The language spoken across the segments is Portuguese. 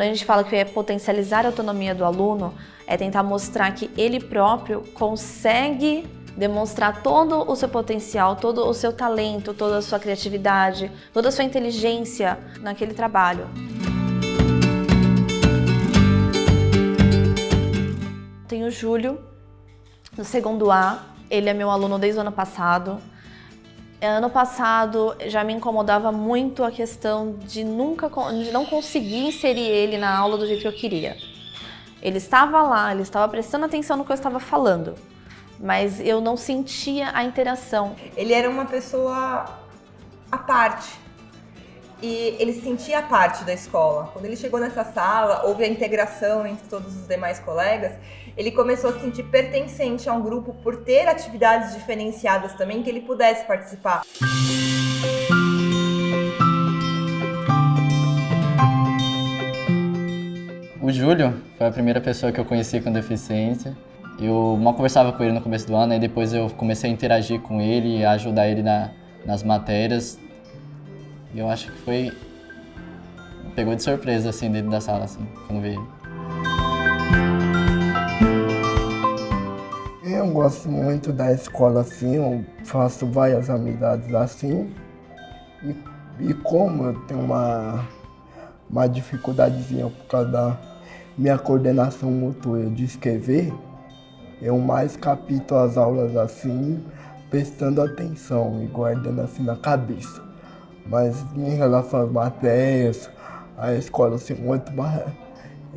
Quando a gente fala que é potencializar a autonomia do aluno, é tentar mostrar que ele próprio consegue demonstrar todo o seu potencial, todo o seu talento, toda a sua criatividade, toda a sua inteligência naquele trabalho. Tenho o Júlio, no segundo A, ele é meu aluno desde o ano passado. Ano passado já me incomodava muito a questão de não conseguir inserir ele na aula do jeito que eu queria. Ele estava lá, ele estava prestando atenção no que eu estava falando, mas eu não sentia a interação. Ele era uma pessoa à parte e ele se sentia a parte da escola. Quando ele chegou nessa sala, houve a integração entre todos os demais colegas, ele começou a se sentir pertencente a um grupo por ter atividades diferenciadas também que ele pudesse participar. O Júlio foi a primeira pessoa que eu conheci com deficiência. Eu mal conversava com ele no começo do ano, e depois eu comecei a interagir com ele e a ajudar ele nas matérias. E eu acho que pegou de surpresa, assim, dentro da sala, assim, quando vi ele. Eu gosto muito da escola, assim, eu faço várias amizades assim. E como eu tenho uma dificuldadezinha por causa da minha coordenação motora de escrever, eu mais capto as aulas assim, prestando atenção e guardando assim na cabeça. Mas em relação às matérias, a escola assim,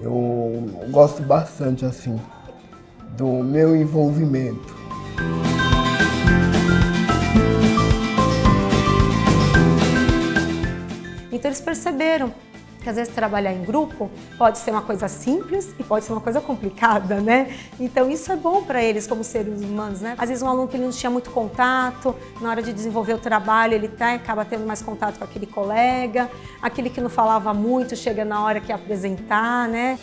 eu gosto bastante assim do meu envolvimento. Então eles perceberam que às vezes trabalhar em grupo pode ser uma coisa simples e pode ser uma coisa complicada, né? Então isso é bom para eles como seres humanos, né? Às vezes um aluno que ele não tinha muito contato, na hora de desenvolver o trabalho ele acaba tendo mais contato com aquele colega, aquele que não falava muito chega na hora que ia apresentar, né?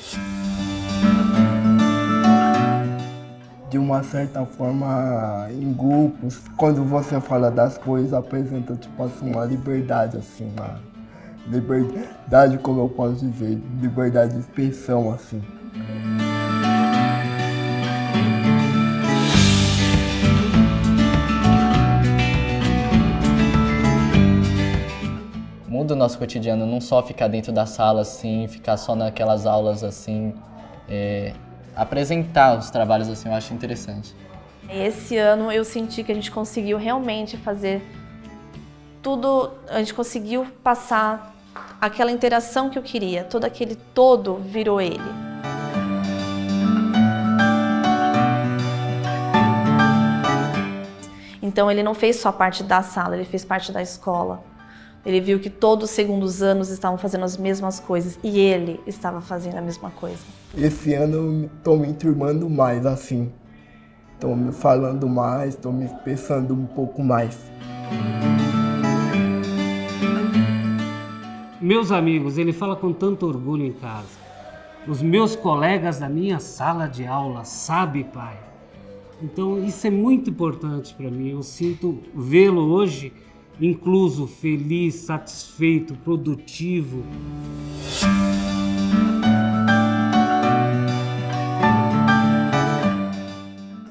De uma certa forma, em grupos, quando você fala das coisas, apresenta tipo assim, uma liberdade, assim, uma liberdade, como eu posso dizer, liberdade de expressão, assim. Muda o nosso cotidiano, não só ficar dentro da sala, assim, ficar só naquelas aulas, assim, apresentar os trabalhos, assim, eu acho interessante. Esse ano eu senti que a gente conseguiu realmente fazer tudo, a gente conseguiu passar aquela interação que eu queria, todo aquele todo virou ele. Então ele não fez só parte da sala, ele fez parte da escola. Ele viu que todos os segundos anos estavam fazendo as mesmas coisas e ele estava fazendo a mesma coisa. Esse ano eu estou me enturmando mais, assim. Estou me falando mais, estou me expressando um pouco mais. Meus amigos, ele fala com tanto orgulho em casa. Os meus colegas da minha sala de aula, sabe, pai? Então isso é muito importante para mim. Eu sinto vê-lo hoje incluso, feliz, satisfeito, produtivo.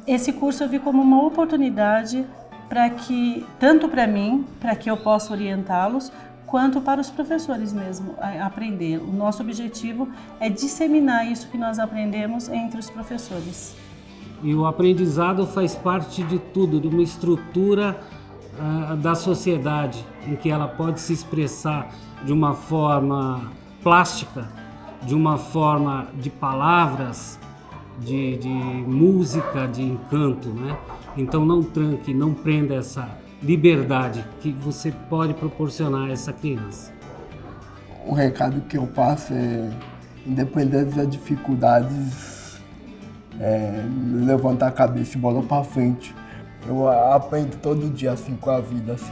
Esse curso eu vi como uma oportunidade para que, tanto para mim, para que eu possa orientá-los, quanto para os professores mesmo aprender. O nosso objetivo é disseminar isso que nós aprendemos entre os professores. E o aprendizado faz parte de tudo, de uma estrutura da sociedade, em que ela pode se expressar de uma forma plástica, de uma forma de palavras, de música, de encanto, né? Então não tranque, não prenda essa liberdade que você pode proporcionar a essa criança. O recado que eu passo é, independente das dificuldades, levantar a cabeça e bola para frente. Eu aprendo todo dia assim com a vida, assim.